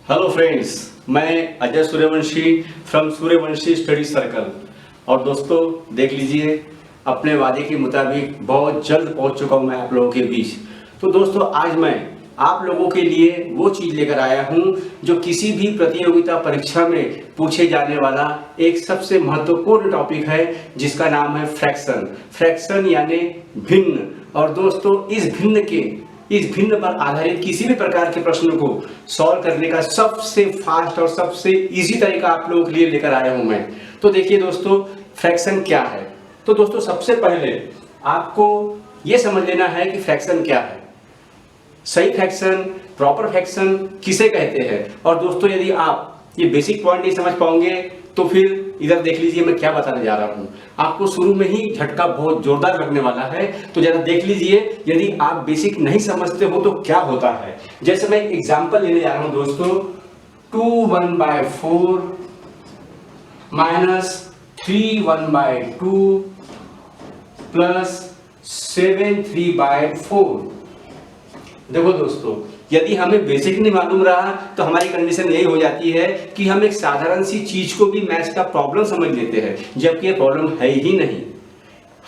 Hello friends, मैं Ajay Suryavanshi from Suryavanshi study circle. और दोस्तों देख लीजिए, अपने वादे के मुताबिक बहुत जल्द पहुंच चुका हूं मैं आप लोगों के बीच। तो दोस्तों आज मैं आप लोगों के लिए वो चीज़ लेकर आया हूं जो किसी भी प्रतियोगिता परीक्षा में पूछे जाने वाला एक सबसे महत्वपूर्ण टॉपिक है, जिसका नाम है फ्रैक्शन। फ्रैक्शन यानी भिन्न। और दोस्तों इस भिन्न पर आधारित किसी भी प्रकार के प्रश्न को सॉल्व करने का सबसे फास्ट और सबसे इजी तरीका आप लोगों के लिए लेकर आया हूं मैं। तो देखिए दोस्तों, फ्रैक्शन क्या है। तो दोस्तों सबसे पहले आपको यह समझ लेना है कि फ्रैक्शन क्या है, सही फ्रैक्शन, प्रॉपर फ्रैक्शन किसे कहते हैं। और दोस्तों यदि आप ये बेसिक पॉइंट नहीं समझ पाओगे तो फिर इधर देख लीजिए मैं क्या बताने जा रहा हूं। आपको शुरू में ही झटका बहुत जोरदार लगने वाला है, तो जरा देख लीजिए यदि आप बेसिक नहीं समझते हो तो क्या होता है। जैसे मैं एग्जांपल लेने जा रहा हूं दोस्तों, 2 1/4 माइनस 3 1/2 प्लस 7 3/4। देखो दोस्तों, यदि हमें बेसिक नहीं मालूम रहा तो हमारी कंडीशन यही हो जाती है कि हम एक साधारण सी चीज को भी मैथ्स का प्रॉब्लम समझ लेते हैं, जबकि ये प्रॉब्लम है ही नहीं।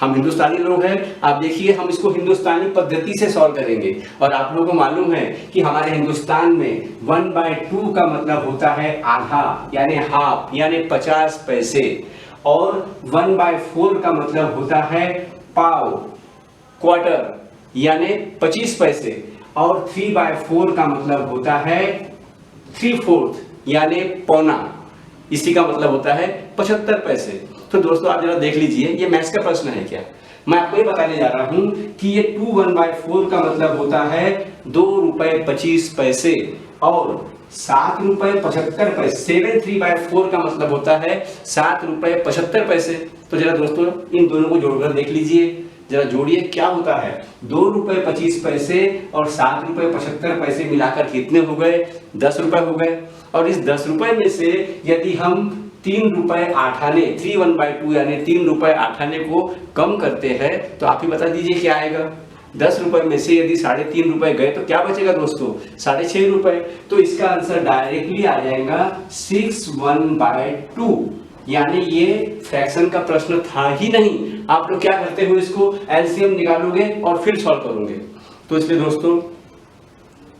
हम हिंदुस्तानी लोग हैं, आप देखिए हम इसको हिंदुस्तानी पद्धति से सॉल्व करेंगे। और आप लोगों को मालूम है कि हमारे हिंदुस्तान में 1/2 का मतलब होता है आधा, यानी हाफ, यानी 50 पैसे। और 1/4 का मतलब होता है पाव, क्वार्टर, यानी 25 पैसे। और 3/4 का मतलब होता है 3/4 यानी पौना, इसी का मतलब होता है 75 पैसे। तो दोस्तों आप जरा देख लीजिए, ये मैथ्स का प्रश्न है क्या। मैं आपको ये बताने जा रहा हूं कि ये 2 1/4 का मतलब होता है 2 रुपए 25 पैसे। और 7 रुपए 75 पैसे, 7 3/4 का मतलब होता है 7 रुपए 75 पैसे। तो जरा दोस्तों इन दोनों को जोड़कर देख लीजिए, जरा जोड़िए क्या होता है। 2 रुपए 25 पैसे और 7 रुपए 75 पैसे मिलाकर कितने हो गए, 10 रुपए हो गए। और इस 10 रुपए में से यदि हम 3 रुपए 8 आने, 3 1/2 यानी 3 रुपए 8 आने को कम करते हैं तो आप ही बता दीजिए क्या आएगा। 10 रुपए में से यदि 3.5 रुपए गए तो क्या बचेगा दोस्तों, 6.5 रुपए। तो इसका आंसर डायरेक्टली आ जाएगा 6 1/2। यानी ये फ्रैक्शन का प्रश्न था ही नहीं। आप लोग क्या करते हो, इसको एलसीएम निकालोगे और फिर सॉल्व करोगे। तो इसलिए दोस्तों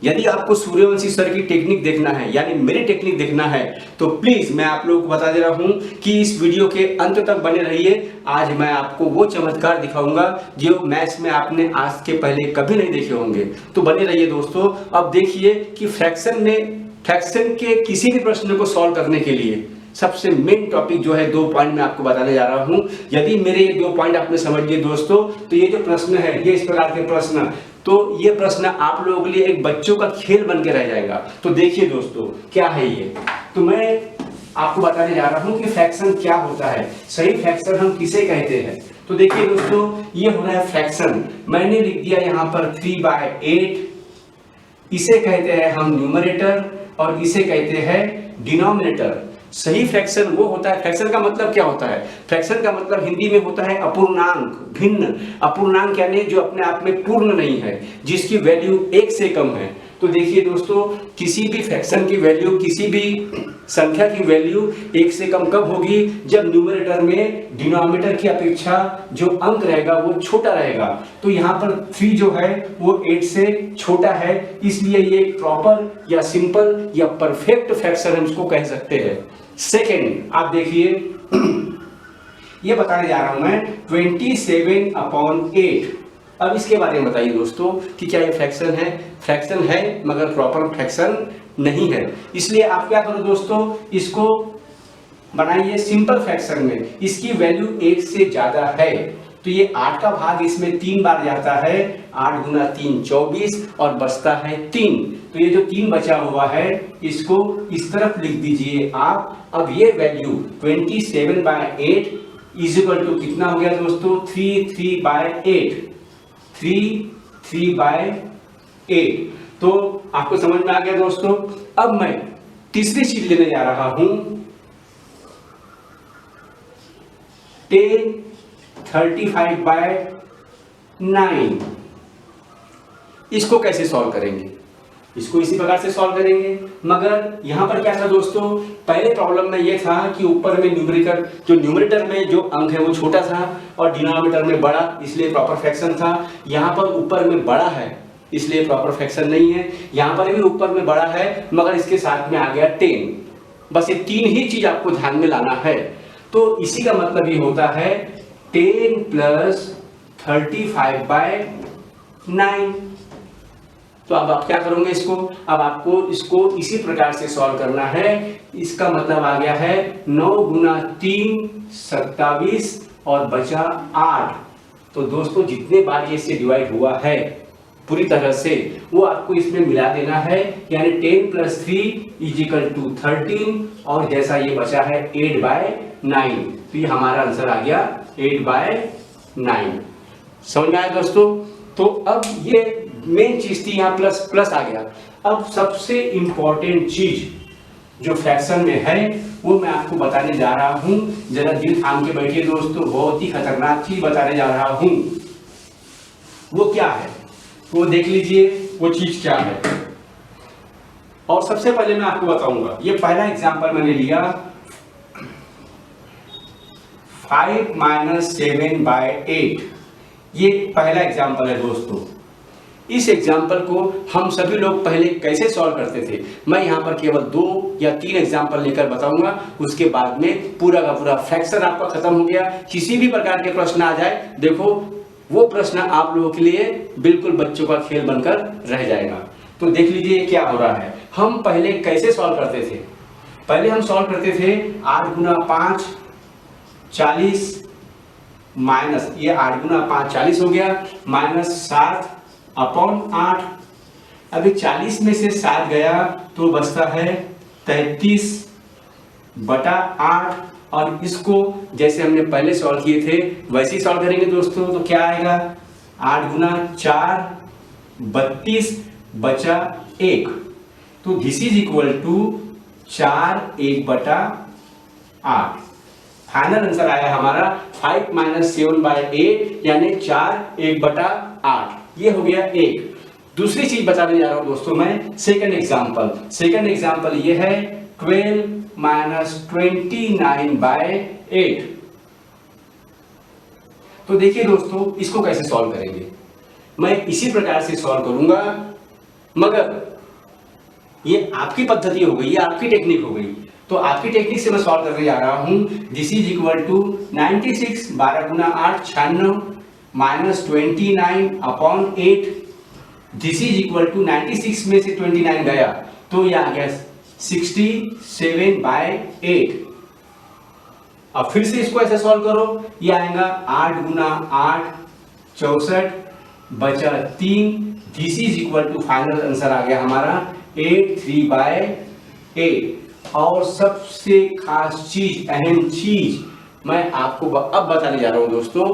यदि आपको सूर्यवंशी सर की टेक्निक देखना है, यानी मेरी टेक्निक देखना है, तो प्लीज मैं आप लोगों को बता दे रहा हूं कि इस वीडियो के अंत तक बने रहिए। आज मैं आपको वो चमत्कार दिखाऊंगा जो मैथ्स में आपने आज के पहले कभी नहीं देखे होंगे। तो बने रहिए दोस्तों। अब देखिए कि फ्रैक्शन के किसी भी प्रश्न को सॉल्व करने के लिए सबसे मेन टॉपिक जो है, 2 पॉइंट मैं आपको बताने जा रहा हूं। यदि मेरे ये 2 पॉइंट आपने समझ लिए दोस्तों, तो ये जो प्रश्न है, ये इस प्रकार के प्रश्न, तो ये प्रश्न आप लोगों के लिए एक बच्चों का खेल बन के रह जाएगा। तो देखिए दोस्तों क्या है ये। तो मैं आपको बताने जा रहा हूं कि फ्रैक्शन क्या होता है, सही फ्रैक्शन हम किसे कहते हैं। तो देखिए दोस्तों, ये हो रहा है फ्रैक्शन। मैंने लिख दिया यहां पर 3/8। इसे कहते हैं हम न्यूमरेटर और इसे कहते हैं डिनोमिनेटर। सही फ्रैक्शन वो होता है, फ्रैक्शन का मतलब क्या होता है, फ्रैक्शन का मतलब हिंदी में होता है अपूर्णांक, भिन्न। अपूर्णांक यानी जो अपने आप में पूर्ण नहीं है, जिसकी वैल्यू 1 से कम है। तो देखिए दोस्तों, किसी भी फ्रैक्शन की वैल्यू, किसी भी संख्या की वैल्यू 1 से कम कब होगी, जब न्यूमरेटर में डिनोमिनेटर की अपेक्षा जो अंक रहेगा वो छोटा रहेगा। तो यहाँ पर 3 जो है वो 8 से छोटा है, इसलिए ये प्रॉपर या सिंपल या परफेक्ट फ्रैक्शन हम इसको कह सकते हैं। सेकेंड आप देखिए, ये बताने जा रहा हूं मैं 27/8। अब इसके बारे में बताइए दोस्तों कि क्या ये फ्रैक्शन है। फ्रैक्शन है मगर प्रॉपर फ्रैक्शन नहीं है। इसलिए आप क्या करो दोस्तों, इसको बनाइए सिंपल फ्रैक्शन में। इसकी वैल्यू 1 से ज्यादा है तो ये 8 का भाग इसमें 3 बार जाता है, 8 गुना 3 24 और बचता है 3। तो ये जो 3 बचा हुआ है इसको इस तरफ लिख दीजिए आप। अब ये वैल्यू 27/8 इज इक्वल टू कितना हो गया दोस्तों, 3/8। 3/8। तो आपको समझ में आ गया दोस्तों। अब मैं तीसरी चीज लेने जा रहा हूं, 1035/9। इसको कैसे सॉल्व करेंगे। इसको इसी प्रकार से सॉल्व करेंगे। मगर यहाँ पर क्या था दोस्तों, पहले प्रॉब्लम में ये था कि ऊपर में न्यूमरेटर में जो अंक है वो छोटा था और डिनोमिनेटर में बड़ा, इसलिए प्रॉपर फ्रैक्शन था। यहाँ पर ऊपर में बड़ा है इसलिए प्रॉपर फ्रैक्शन नहीं है, यहाँ पर भी ऊपर में बड़ा है मगर इसके साथ में आ गया 10। बस ये 3 ही चीज आपको ध्यान में लाना है। तो इसी का मतलब ये होता है 10 प्लस 35/9। तो अब आप क्या करोगे इसको, अब आपको इसको इसी प्रकार से सॉल्व करना है। इसका मतलब आ गया है 9 गुना 3 27 और बचा 8। तो दोस्तों जितने बार ये इससे डिवाइड हुआ है पूरी तरह से वो आपको इसमें मिला देना है, यानी 10 प्लस 3 = 13 और जैसा ये बचा है 8/9। तो ये हमारा आंसर आ गया 8/9। समझ में आया दोस्तों। तो अब ये मेन चीज थी, यहाँ प्लस प्लस आ गया। अब सबसे इंपॉर्टेंट चीज जो फ्रैक्शन में है वो मैं आपको बताने जा रहा हूं। जरा दिल थाम के बैठिए दोस्तों, बहुत ही खतरनाक चीज बताने जा रहा हूं। वो क्या है वो देख लीजिए, वो चीज क्या है। और सबसे पहले मैं आपको बताऊंगा, ये पहला एग्जांपल मैंने लिया 5 - 7/8। ये पहला एग्जांपल है दोस्तों। इस एग्जाम्पल को हम सभी लोग पहले कैसे सॉल्व करते थे, मैं यहाँ पर केवल 2 या 3 एग्जाम्पल लेकर बताऊंगा। उसके बाद में पूरा का पूरा फ्रैक्शन आपका खत्म हो गया। किसी भी प्रकार के प्रश्न आ जाए, देखो वो प्रश्न आप लोगों के लिए बिल्कुल बच्चों का खेल बनकर रह जाएगा। तो देख लीजिए क्या हो रहा है। हम पहले कैसे सॉल्व करते थे, पहले हम सॉल्व करते थे 8 गुना 5 40 माइनस, ये 8 गुना 5 40 हो गया, -7/8। अभी 40 में से 7 गया तो बचता है 33/8। और इसको जैसे हमने पहले सॉल्व किए थे वैसे ही सॉल्व करेंगे दोस्तों। तो क्या आएगा, 8 गुना 4 32 बचा 1। तो this is equal to 4 1/8। Final answer आया हमारा 5 - 7/8 यानी 4 1/8। ये हो गया एक। दूसरी चीज बताने जा रहा हूं दोस्तों मैं, सेकंड एग्जांपल ये है 12 - 29/8। तो देखिए दोस्तों इसको कैसे सॉल्व करेंगे, मैं इसी प्रकार से सॉल्व करूंगा, मगर ये आपकी पद्धति हो गई, ये आपकी टेक्निक हो गई। तो आपकी टेक्निक से मैं सॉल्व करने जा रहा हूं। दिस इज इक्वल टू 96 12 गुना 8 96 -29/8। दिस इज इक्वल टू 96 में से 29 गया तो ये आ गया 67/8। अब फिर से इसको ऐसे सॉल्व करो, ये आएगा 8 गुना 8 64 बचा 3। This is equal to final answer आ गया हमारा 83/8। और सबसे खास चीज, अहम चीज मैं आपको अब बताने जा रहा हूं दोस्तों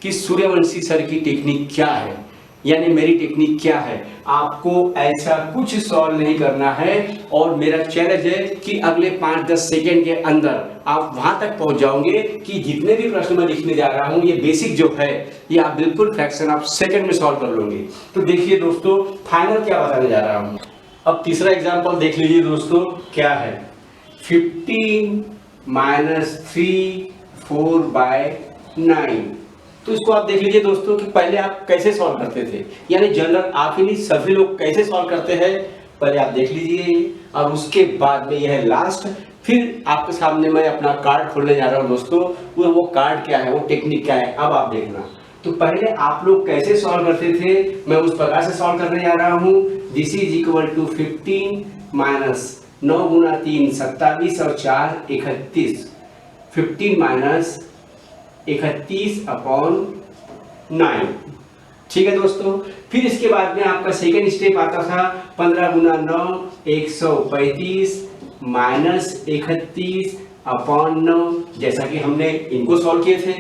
कि सूर्यवंशी सर की टेक्निक क्या है, यानी मेरी टेक्निक क्या है। आपको ऐसा कुछ सॉल्व नहीं करना है और मेरा चैलेंज है कि अगले 5-10 सेकेंड के अंदर आप वहां तक पहुंच जाओगे कि जितने भी प्रश्न मैं लिखने जा रहा हूं ये बेसिक जो है ये आप बिल्कुल फ्रैक्शन ऑफ सेकंड में सॉल्व कर लोगे। तो देखिए दोस्तों फाइनल क्या बताने जा रहा हूं। अब तीसरा एग्जांपल देख लीजिए दोस्तों क्या है, 15 - 3 4/9। तो इसको आप देख लीजिए दोस्तों कि पहले आप कैसे सॉल्व करते थे, यानी जनरल आप ही नहीं सभी लोग कैसे सॉल्व करते हैं, पहले आप देख लीजिए। और उसके बाद में यह है लास्ट, फिर आपके सामने मैं अपना कार्ड खोलने जा रहा हूं दोस्तों। वो कार्ड क्या है, वो टेक्निक क्या है, अब आप देखना। तो पहले आप लोग कैसे सॉल्व करते थे मैं उस प्रकार से सॉल्व करने जा रहा हूं। This is equal to 15 minus 9 गुना 3 27 और 4 31। 15 माइनस 31/9। ठीक है दोस्तों। फिर इसके बाद में आपका सेकेंड स्टेप आता था 15 गुना 9 135 माइनस 31/9। जैसा कि हमने इनको सॉल्व किए थे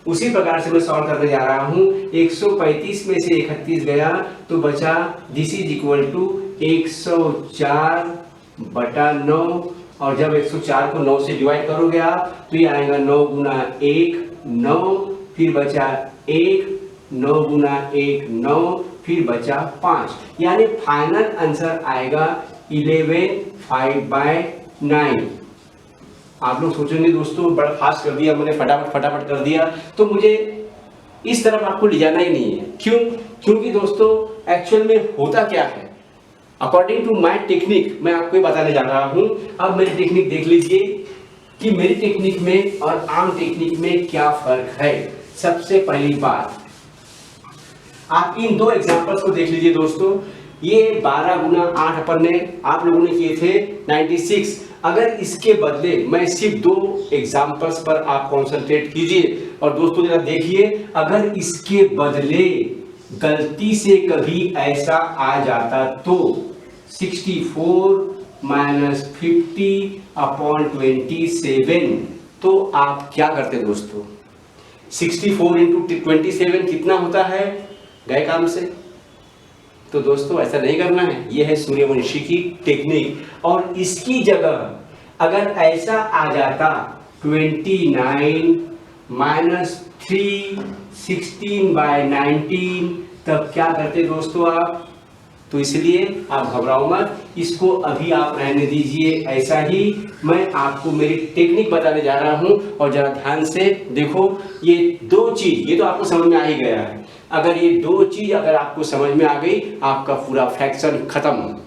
उसी प्रकार से मैं सॉल्व करने जा रहा हूं। 135 में से 31 गया तो बचा, दिस इज इक्वल टू 104/9। और जब 104 को 9 से डिवाइड करोगे आप तो ये आएगा 9 गुना 1 9, फिर बचा 1 9 गुना 1 9, फिर बचा 5, यानी फाइनल आंसर आएगा 11 5/9। आप लोग सोचेंगे दोस्तों बड़ा फास्ट कर दिया मैंने, फटाफट कर दिया, तो मुझे इस तरफ आपको ले जाना ही नहीं है। क्यों? क्योंकि दोस्तों एक्चुअल में होता क्या है, अकॉर्डिंग टू माय टेक्निक मैं आपको बताने जा रहा हूं। अब मेरी टेक्निक देख लीजिए कि मेरी टेक्निक में और आम टेक्निक में क्या फर्क है। सबसे पहली बात, आप इन दो एग्जांपल्स को देख लीजिए दोस्तों। ये 12 गुना 8 अपन ने आप लोगों ने किए थे 96। अगर इसके बदले मैं सिर्फ दो एग्जांपल्स पर आप कॉन्सेंट्रेट कीजिए और दोस्तों जरा देखिए, अगर इसके बदले गलती से कभी ऐसा आ जाता तो 64 - 50/27, तो आप क्या करते दोस्तों? 64 × 27 कितना होता है? गए काम से। तो दोस्तों ऐसा नहीं करना है, यह है सूर्यवंशी की टेक्निक। और इसकी जगह अगर ऐसा आ जाता 29 - 3 16/19, तब क्या करते दोस्तों आप? तो इसलिए आप घबराओ मत, इसको अभी आप रहने दीजिए ऐसा ही। मैं आपको मेरी टेक्निक बताने जा रहा हूं और जरा ध्यान से देखो। ये दो चीज, ये तो आपको समझ में आ ही गया है। अगर ये दो चीज अगर आपको समझ में आ गई, आपका पूरा फ्रैक्शन खत्म।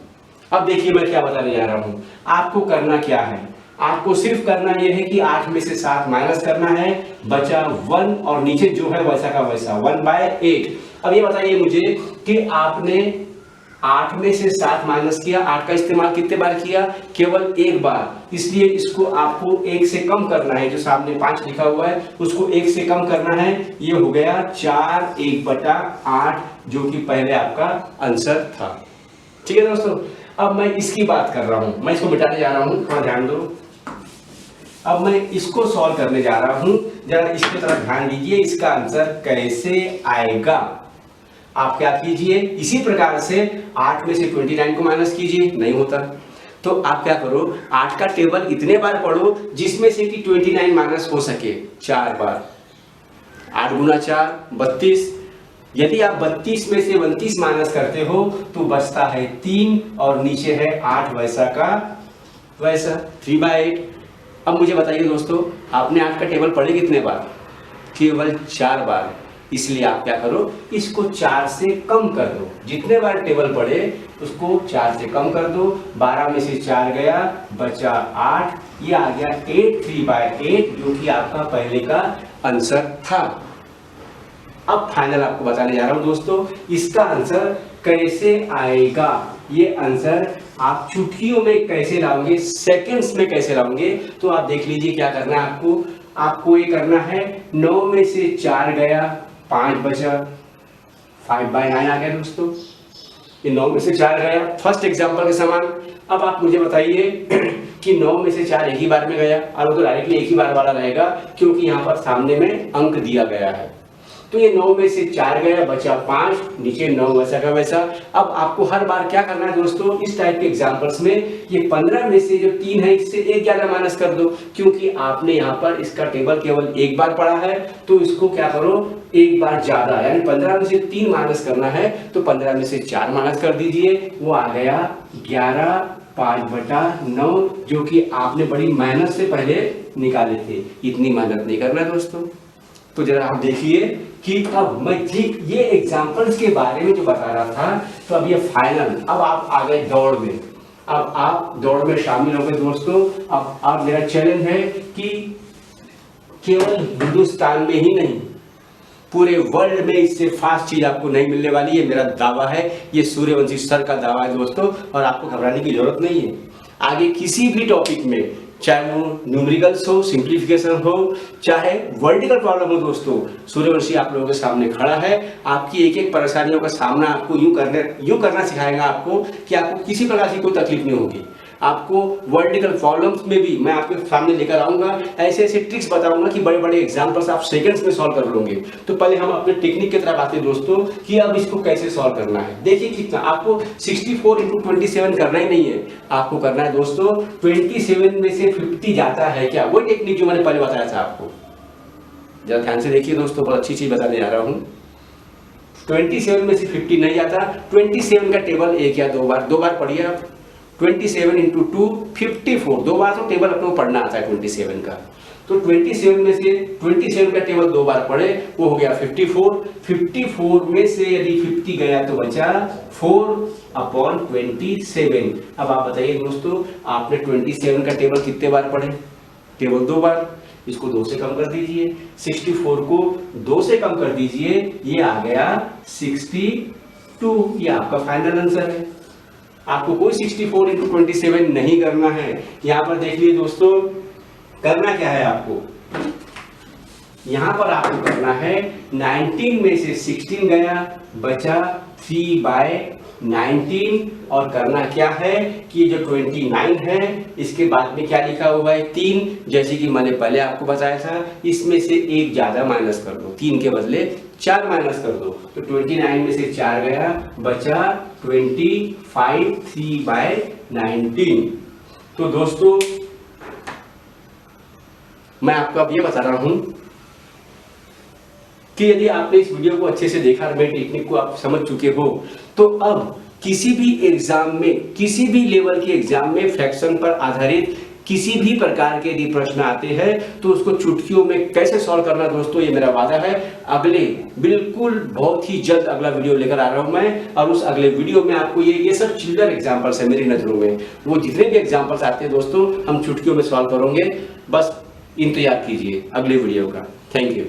अब देखिए मैं क्या बताने जा रहा हूं। आपको करना क्या है? आपको सिर्फ करना यह है कि 8 में से 7 माइनस करना है, बचा 1 और नीचे जो है वैसा का वैसा 1/8। अब ये बताइए मुझे कि आपने 8 में से 7 माइनस किया, 8 का इस्तेमाल कितने बार किया? केवल एक बार। इसलिए इसको आपको 1 से कम करना है, जो सामने 5 लिखा हुआ है उसको 1 से कम करना है। ये हो गया 4 1/8, जो कि पहले आपका आंसर था। ठीक है दोस्तों, अब मैं इसकी बात कर रहा हूं, मैं इसको मिटाने जा रहा हूं, थोड़ा ध्यान दो। अब मैं इसको सॉल्व करने जा रहा हूं, जरा इसकी तरफ ध्यान दीजिए, इसका आंसर कैसे आएगा। आप क्या कीजिए, इसी प्रकार से 8 में से 29 को माइनस कीजिए, नहीं होता तो आप क्या करो, 8 का टेबल इतने बार पढ़ो जिसमें से कि 29 माइनस हो सके 4 बार। 8 × 4 32। यदि आप 32 में से 29 माइनस करते हो तो बचता है 3 और नीचे है 8 वैसा का वैसा 3/8। अब मुझे बताइए दोस्तों, आपने 8 का टेबल पढ़े कितने बार? केवल 4 बार। इसलिए आप क्या करो, इसको 4 से कम कर दो। जितने बार टेबल पढ़े उसको 4 से कम कर दो। 12 में से 4 गया, बचा 8, ये आ गया 8 3/8, जो कि आपका पहले का आंसर था। अब फाइनल आपको बताने जा रहा हूं दोस्तों, इसका आंसर कैसे आएगा। ये आंसर आप चुटकियों में कैसे लाओगे, सेकंड्स में कैसे लाओगे, तो आप देख लीजिए क्या करना है आपको ये करना है। 9 में से 4 गया, 5 बचा, 5/9 आ गया दोस्तों। ये 9 में से 4 गया, फर्स्ट एग्जांपल के समान। अब आप मुझे बताइए कि 9 में से 4 एक ही बार में गया, और वो तो डायरेक्टली एक ही बार वाला रहेगा क्योंकि यहाँ पर सामने में अंक दिया गया है। तो ये 9 में से 4 गया, बचा 5, नीचे 9 वैसा का वैसा। अब आपको हर बार क्या करना है दोस्तों, इस टाइप के एग्जांपल्स में, ये 15 में से जो 3 है इससे 1 ज्यादा माइनस कर दो, क्योंकि आपने यहाँ पर इसका टेबल केवल एक बार पढ़ा है। तो इसको क्या करो, एक बार ज्यादा, यानी 15 में से 3 माइनस करना है, तो 15 में से 4 माइनस कर दीजिए, वो आ गया 11 5/9, जो कि आपने बड़ी मेहनत से पहले निकाले थे। इतनी मेहनत नहीं करना दोस्तों। तो जरा आप देखिए कि अब मैं ठीक ये एग्जांपल्स के बारे में जो बता रहा था, तो अब ये फाइनल, अब आप आ गए दौड़ में। अब आप दौड़ में शामिल हो गए दोस्तों। अब मेरा चैलेंज है कि केवल हिंदुस्तान में ही नहीं, पूरे वर्ल्ड में इससे फास्ट चीज आपको नहीं मिलने वाली, ये मेरा दावा है, ये सूर्यवंशी सर का दावा है दोस्तों, और आपको घबराने की जरूरत नहीं है। आगे किसी भी टॉपिक में, चाहे वो न्यूमेरिकल्स हो, सिंप्लीफिकेशन हो, चाहे वर्टिकल प्रॉब्लम हो दोस्तों, सूर्यवंशी आप लोगों के सामने खड़ा है। आपकी एक एक परेशानियों का सामना आपको यूं करना सिखाएगा आपको कि आपको किसी प्रकार की कोई तकलीफ नहीं होगी। आपको वर्टिकल प्रॉब्लम्स में भी मैं आपके सामने लेकर आऊंगा, ऐसे ऐसे ट्रिक्स बताऊंगा कि बड़े बड़े एग्जांपल्स आप सेकंड्स में सॉल्व कर लोगे। तो पहले हम अपने टेक्निक की तरफ आते हैं दोस्तों कि अब इसको कैसे सॉल्व करना है। देखिए कितना आपको 64 × 27 करना ही नहीं है, आपको करना है दोस्तों 27 में से 50 जाता है क्या, वो टेक्निक जो मैंने पहले बताया था आपको। जरा ध्यान से देखिए दोस्तों, बहुत अच्छी चीज बताने जा रहा हूँ। 27 में से 50 नहीं आता। 27 का टेबल एक या दो बार पढ़िए आप। 27 इंटू 2 54, दो बार तो टेबल अपने को पढ़ना आता है 27 का। तो 27 में से 27 का टेबल दो बार पढ़े, वो हो गया 54। 54 में से यदि 50 गया तो बचा 4/27। अब आप बताइए दोस्तों, आपने 27 का टेबल कितने बार पढ़े? केवल दो बार। इसको 2 से कम कर दीजिए, 64 को 2 से कम कर दीजिए, ये आ गया 62। ये आपका फाइनल आंसर है। आपको कोई 64 इंटू 27 नहीं करना है। यहां पर देख लीजिए दोस्तों, करना क्या है आपको, यहां पर आपको करना है 19 में से 16 गया, बचा 3/19। और करना क्या है कि जो 29 है इसके बाद में क्या लिखा हुआ है 3, जैसे कि मैंने पहले आपको बताया था, इसमें से एक ज्यादा माइनस कर दो, 3 के बदले 4 माइनस कर दो। तो 29 में से 4 गया, बचा 25, 3/19। तो दोस्तों मैं आपको अब ये बता रहा हूं कि यदि आपने इस वीडियो को अच्छे से देखा, मेरी टेक्निक को आप समझ चुके हो, तो अब किसी भी एग्जाम में, किसी भी लेवल के एग्जाम में फ्रैक्शन पर आधारित किसी भी प्रकार के यदि प्रश्न आते हैं तो उसको चुटकियों में कैसे सॉल्व करना, दोस्तों ये मेरा वादा है। अगले बिल्कुल बहुत ही जल्द अगला वीडियो लेकर आ रहा हूं मैं, और उस अगले वीडियो में आपको ये सब चिल्लर एग्जाम्पल्स है मेरी नजरों में, वो जितने भी एग्जाम्पल्स आते हैं दोस्तों हम चुटकियों में सॉल्व करेंगे। बस इंतजार कीजिए अगले वीडियो का। Thank you.